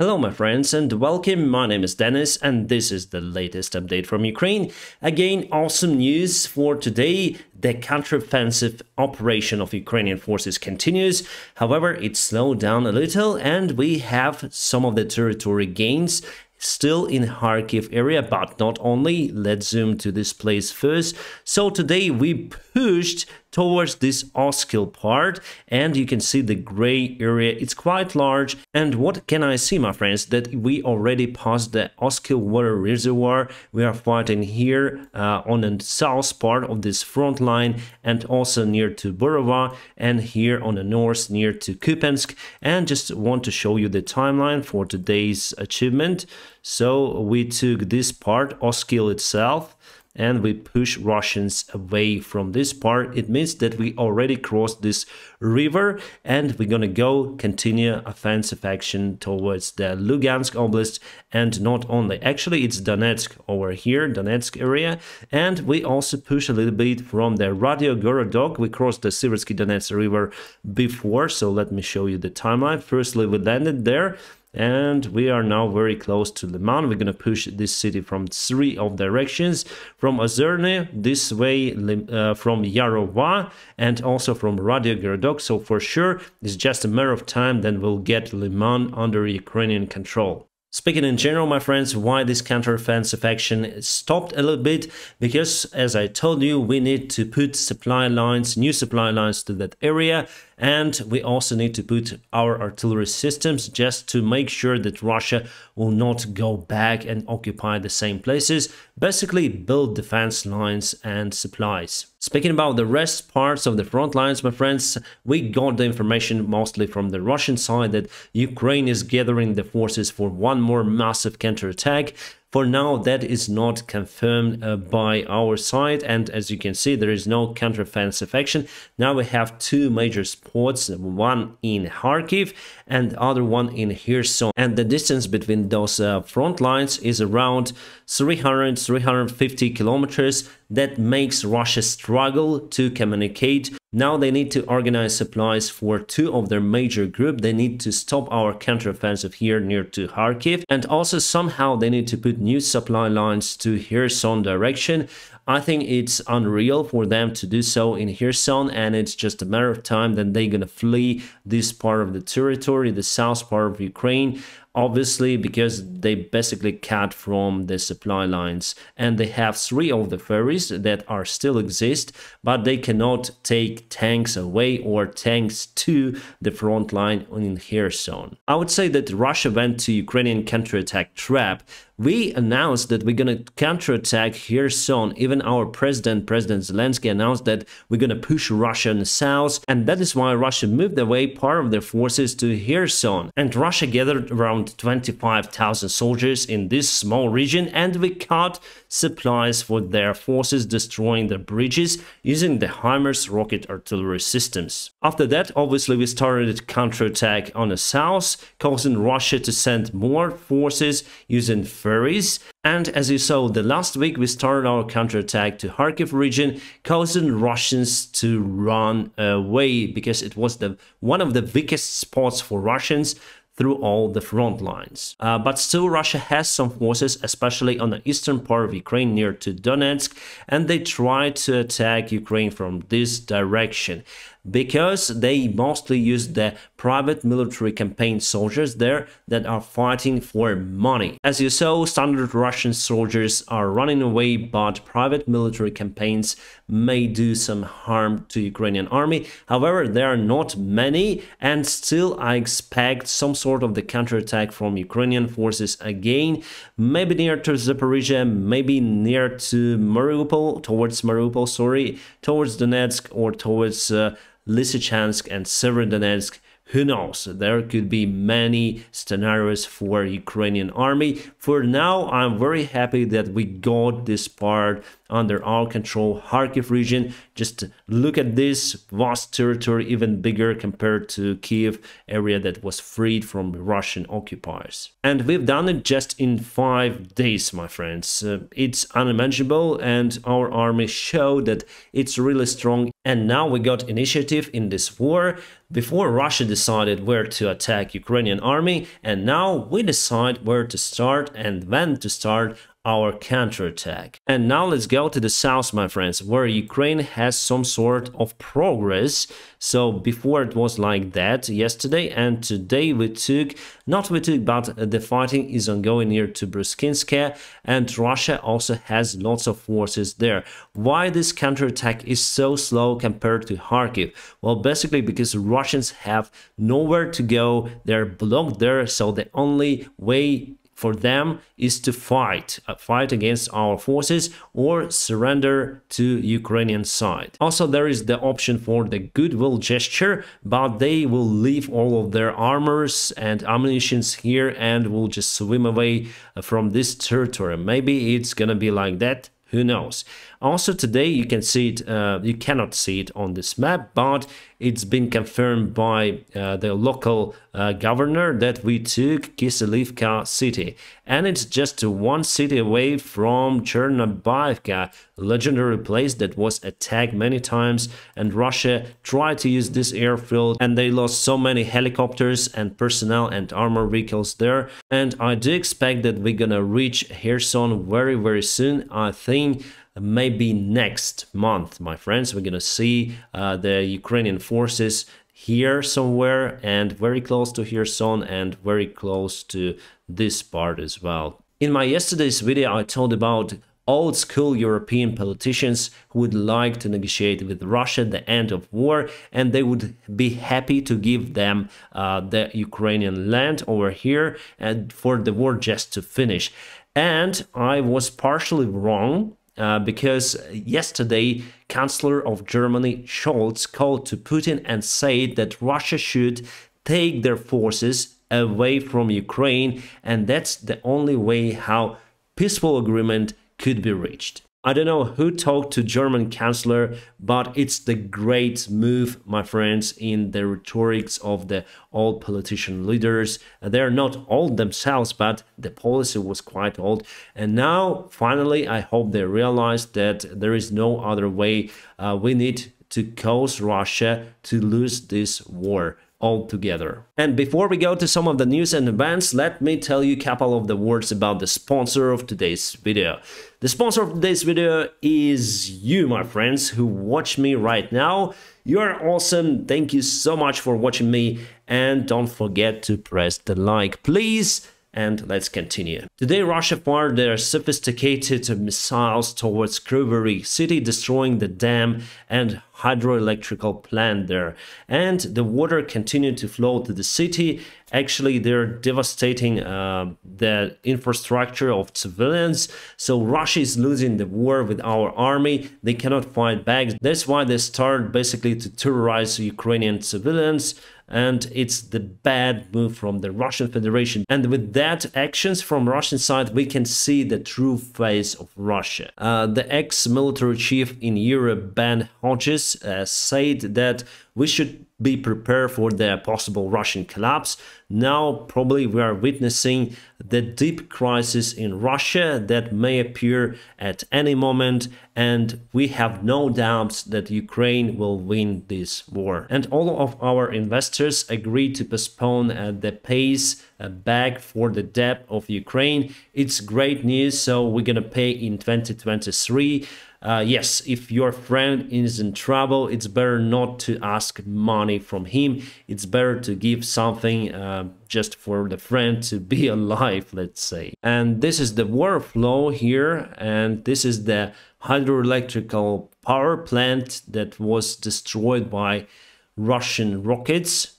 Hello my friends and welcome, my name is Dennis and this is the latest update from Ukraine. Again, awesome news for today. The counteroffensive operation of Ukrainian forces continues. However, it slowed down a little and we have some of the territory gains still in Kharkiv area, but not only. Let's zoom to this place first. So today we pushed towards this Oskil part and you can see the gray area. It's quite large. And what can I see, my friends? That we already passed the Oskil water reservoir. We are fighting here on the south part of this front line and also near to Burova and here on the north near to Kupiansk. And just want to show you the timeline for today's achievement. So we took this part, Oskil itself, and we push Russians away from this part. It means that we already crossed this river and we're gonna go continue offensive action towards the Lugansk Oblast, and not only, actually it's Donetsk over here, Donetsk area, and we also push a little bit from the Radiogorodok. We crossed the Siversky Donetsk river before, so let me show you the timeline. Firstly, we landed there and we are now very close to Liman. We're gonna push this city from three of directions, from Ozerny, this way, from Yarova, and also from Radiogorodok. So for sure, it's just a matter of time, then we'll get Liman under Ukrainian control. Speaking in general, my friends, why this counteroffensive action stopped a little bit? Because, as I told you, we need to put supply lines, new supply lines to that area, and we also need to put our artillery systems just to make sure that Russia will not go back and occupy the same places, basically build defense lines and supplies. Speaking about the rest parts of the front lines, my friends, we got the information mostly from the Russian side that Ukraine is gathering the forces for one more massive counterattack. For now, that is not confirmed by our side, and as you can see, there is no counteroffensive action. Now we have two major spots, one in Kharkiv and the other one in Kherson, and the distance between those front lines is around 300-350 kilometers. That makes Russia struggle to communicate. Now they need to organize supplies for two of their major groups. They need to stop our counteroffensive here near to Kharkiv, and also somehow they need to put new supply lines to Kherson direction. I think it's unreal for them to do so in Kherson, and it's just a matter of time that they're gonna flee this part of the territory, the south part of Ukraine. Obviously, because they basically cut from the supply lines, and they have three of the ferries that are still exist, but they cannot take tanks away or tanks to the front line in Kherson. I would say that Russia went to Ukrainian counterattack trap. We announced that we're gonna counterattack Kherson. Even our President Zelensky announced that we're gonna push Russia in the south, and that is why Russia moved away part of their forces to Kherson. And Russia gathered around 25,000 soldiers in this small region, and we cut supplies for their forces, destroying the bridges using the HIMARS rocket artillery systems. After that, obviously, we started counterattack on the south, causing Russia to send more forces using ferries. And as you saw, the last week we started our counterattack to Kharkiv region, causing Russians to run away because it was one of the weakest spots for Russians through all the front lines. But still, Russia has some forces, especially on the eastern part of Ukraine near to Donetsk, and they try to attack Ukraine from this direction, because they mostly use the private military campaign soldiers there that are fighting for money. As you saw, standard Russian soldiers are running away, but private military campaigns may do some harm to Ukrainian army. However, there are not many, and still I expect some sort of the counterattack from Ukrainian forces again, maybe near to Zaporizhia, maybe near to Mariupol, towards Donetsk, or towards Lysychansk and Severodonetsk. Who knows? There could be many scenarios for Ukrainian army. For now, I'm very happy that we got this part under our control, Kharkiv region. Just look at this vast territory, even bigger compared to Kiev area that was freed from Russian occupiers. And we've done it just in 5 days, my friends. It's unimaginable, and our army showed that it's really strong. And now we got initiative in this war. Before, Russia decided where to attack Ukrainian army, and now we decide where to start and when to start our counterattack. And now let's go to the south, my friends, where Ukraine has some sort of progress. So before it was like that yesterday, and today but the fighting is ongoing near to Bruskinska, and Russia also has lots of forces there. Why this counterattack is so slow compared to Kharkiv? Well, basically because Russians have nowhere to go, they're blocked there, so the only way for them is to fight against our forces or surrender to Ukrainian side. Also, there is the option for the goodwill gesture, but they will leave all of their armors and ammunitions here and will just swim away from this territory. Maybe it's gonna be like that. Who knows? Also today you can see it, you cannot see it on this map, but it's been confirmed by the local governor that we took Kiselivka city, and it's just one city away from Chernobyivka, legendary place that was attacked many times, and Russia tried to use this airfield and they lost so many helicopters and personnel and armor vehicles there. And I do expect that we're gonna reach Kherson very soon. I think maybe next month, my friends, we're gonna see the Ukrainian forces here somewhere and very close to Kherson and very close to this part as well. In my yesterday's video, I told about old school European politicians who would like to negotiate with Russia the end of war, and they would be happy to give them the Ukrainian land over here and for the war just to finish. And I was partially wrong. Because yesterday, Chancellor of Germany Scholz called to Putin and said that Russia should take their forces away from Ukraine, and that's the only way how peaceful agreement could be reached. I don't know who talked to German Chancellor, but it's the great move, my friends, in the rhetorics of the old politician leaders. They're not old themselves, but the policy was quite old. And now, finally, I hope they realize that there is no other way. We need to cause Russia to lose this war altogether. And before we go to some of the news and events, let me tell you a couple of the words about the sponsor of today's video. The sponsor of today's video is you, my friends, who watch me right now. You're awesome. Thank you so much for watching me, and don't forget to press the like, please. And let's continue. Today, Russia fired their sophisticated missiles towards Kryvyi city, destroying the dam and hydroelectrical plant there. And the water continued to flow to the city. Actually, they're devastating the infrastructure of civilians. So Russia is losing the war with our army. They cannot fight back. That's why they start basically to terrorize Ukrainian civilians. And it's the bad move from the Russian Federation. And with that actions from Russian side, we can see the true face of Russia. The ex-military chief in Europe, Ben Hodges, said that we should be prepared for the possible Russian collapse. Now probably we are witnessing the deep crisis in Russia that may appear at any moment, and we have no doubts that Ukraine will win this war. And all of our investors agreed to postpone the pace back for the debt of Ukraine. It's great news, so we're gonna pay in 2023. Yes, if your friend is in trouble, it's better not to ask money from him. It's better to give something just for the friend to be alive, let's say. And this is the water flow here, and this is the hydroelectrical power plant that was destroyed by Russian rockets.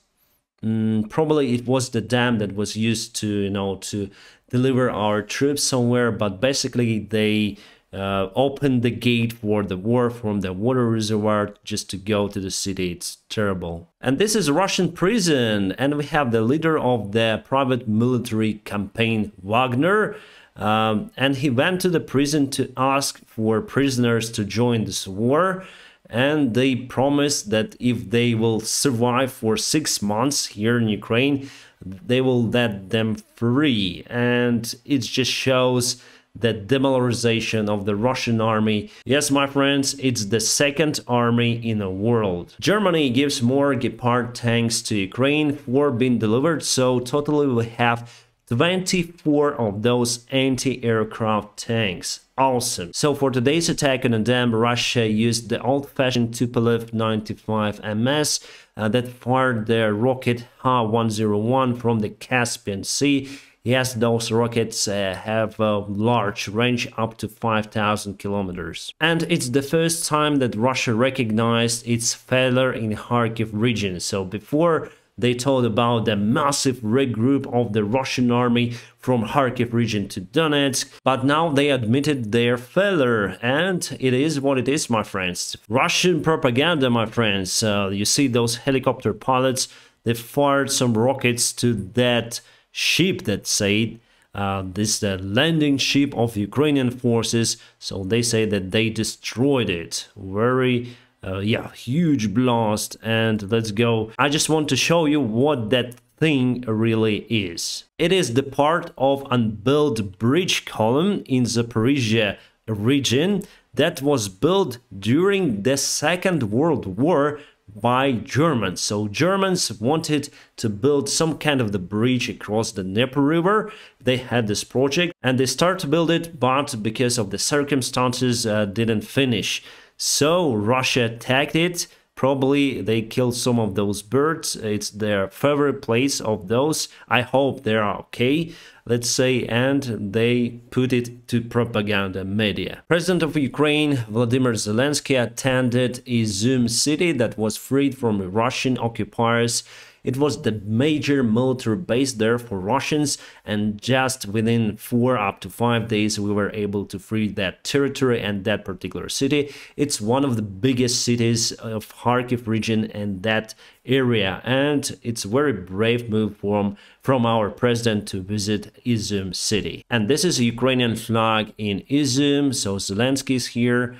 Probably it was the dam that was used to, to deliver our troops somewhere, but basically they opened the gate for the war from the water reservoir just to go to the city. It's terrible. And this is a Russian prison, and we have the leader of the private military campaign, Wagner, and he went to the prison to ask for prisoners to join this war. And they promised that if they will survive for 6 months here in Ukraine, they will let them free. And it just shows the demoralization of the Russian army. Yes, my friends, it's the second army in the world. Germany gives more Gepard tanks to Ukraine for being delivered, so totally we have 24 of those anti-aircraft tanks. Awesome. So for today's attack on the dam, Russia used the old-fashioned Tupolev 95 MS that fired their rocket Ha-101 from the Caspian Sea. Yes, those rockets have a large range up to 5,000 kilometers. And it's the first time that Russia recognized its failure in Kharkiv region. So before they told about the massive regroup of the Russian army from Kharkiv region to Donetsk, but now they admitted their failure, and it is what it is, my friends. Russian propaganda, my friends. You see those helicopter pilots, they fired some rockets to that ship that said this is the landing ship of Ukrainian forces, so they say that they destroyed it. Very huge blast. And let's go. I just want to show you what that thing really is. It is the part of unbuilt bridge column in Zaporizhia region that was built during the Second World War by Germans. So Germans wanted to build some kind of the bridge across the Dnieper River. They had this project and they started to build it, but because of the circumstances didn't finish. So Russia attacked it. Probably they killed some of those birds. It's their favorite place of those. I hope they are okay, let's say, and they put it to propaganda media. President of Ukraine, Volodymyr Zelensky, attended Izum city that was freed from Russian occupiers. It was the major military base there for Russians, and just within 4 up to 5 days we were able to free that territory and that particular city. It's one of the biggest cities of Kharkiv region and that area, and it's a very brave move from our president to visit Izum city. And this is a Ukrainian flag in Izum, so Zelensky is here,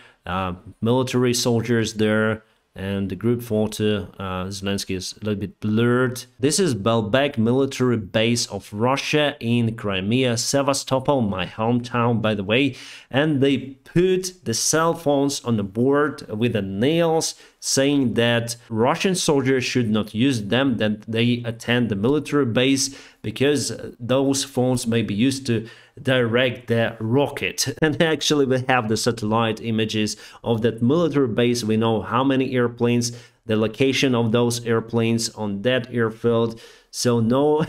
military soldiers there. And the group photo, Zelensky is a little bit blurred. This is Belbek military base of Russia in Crimea, Sevastopol, my hometown, by the way. And they put the cell phones on the board with the nails, saying that Russian soldiers should not use them, that they attend the military base, because those phones may be used to direct the rocket. And actually we have the satellite images of that military base. We know how many airplanes, the location of those airplanes on that airfield. So no,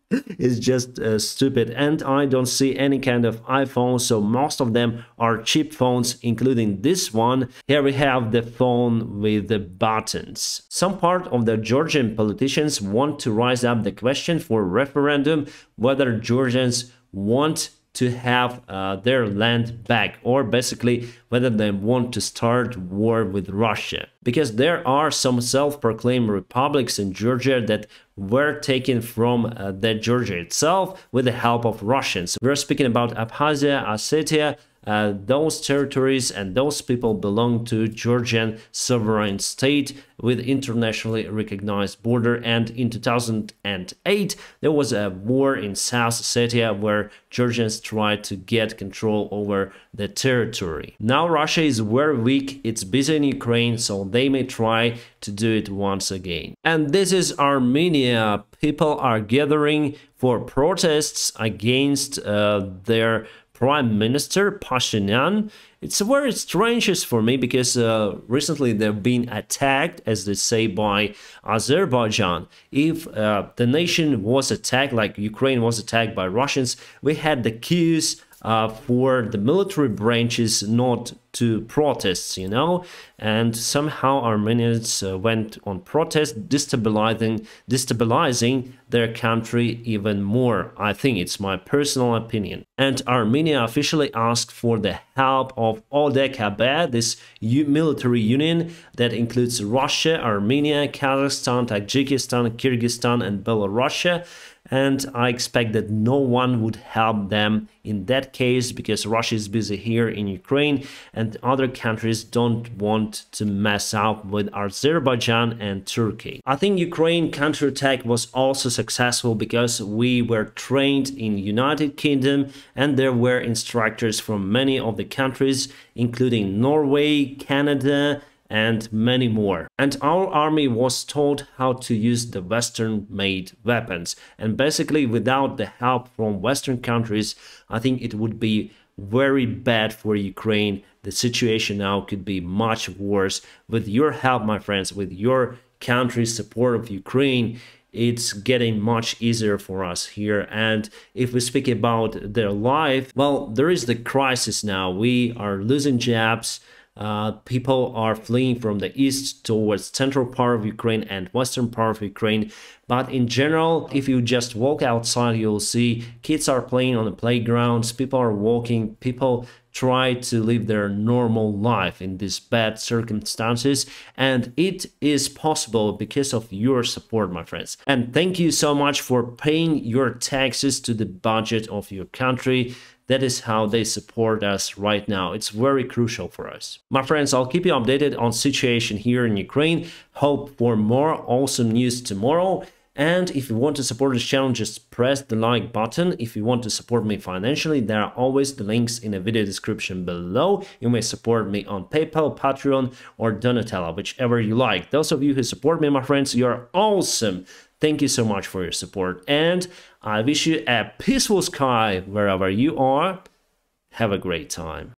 it's just stupid. And I don't see any kind of iPhone, so most of them are cheap phones, including this one. Here we have the phone with the buttons. Some part of the Georgian politicians want to raise up the question for referendum whether Georgians want to have their land back, or basically whether they want to start war with Russia. Because there are some self-proclaimed republics in Georgia that were taken from the Georgia itself with the help of Russians. We're speaking about Abkhazia, Ossetia. Those territories and those people belong to Georgian sovereign state with internationally recognized border, and in 2008 there was a war in South Ossetia where Georgians tried to get control over the territory. Now Russia is very weak, it's busy in Ukraine, so they may try to do it once again. And this is Armenia. People are gathering for protests against their Prime Minister Pashinyan. It's very strange for me because recently they've been attacked, as they say, by Azerbaijan. If the nation was attacked, like Ukraine was attacked by Russians, we had the cues for the military branches not to protest, you know, and somehow Armenians went on protest, destabilizing their country even more. I think it's my personal opinion. And Armenia officially asked for the help of ODKB, this military union that includes Russia, Armenia, Kazakhstan, Tajikistan, Kyrgyzstan, and Belarus. and I expect that no one would help them in that case because Russia is busy here in Ukraine and other countries don't want to mess up with Azerbaijan and Turkey. I think Ukraine counterattack was also successful because we were trained in United Kingdom and there were instructors from many of the countries including Norway, Canada, and many more. And our army was taught how to use the Western-made weapons. And basically, without the help from Western countries, I think it would be very bad for Ukraine. The situation now could be much worse. With your help, my friends, with your country's support of Ukraine, it's getting much easier for us here. And if we speak about their life, well, there is the crisis now. We are losing jobs. People are fleeing from the east towards central part of Ukraine and western part of Ukraine. But in general, if you just walk outside, you'll see kids are playing on the playgrounds, people are walking, people try to live their normal life in these bad circumstances. And it is possible because of your support, my friends. And thank you so much for paying your taxes to the budget of your country. That is how they support us right now. It's very crucial for us. My friends, I'll keep you updated on situation here in Ukraine. Hope for more awesome news tomorrow. And if you want to support this channel, just press the like button. If you want to support me financially, there are always the links in the video description below. You may support me on PayPal, Patreon, or Donatello, whichever you like. Those of you who support me, my friends, you're awesome. Thank you so much for your support, and I wish you a peaceful sky wherever you are. Have a great time.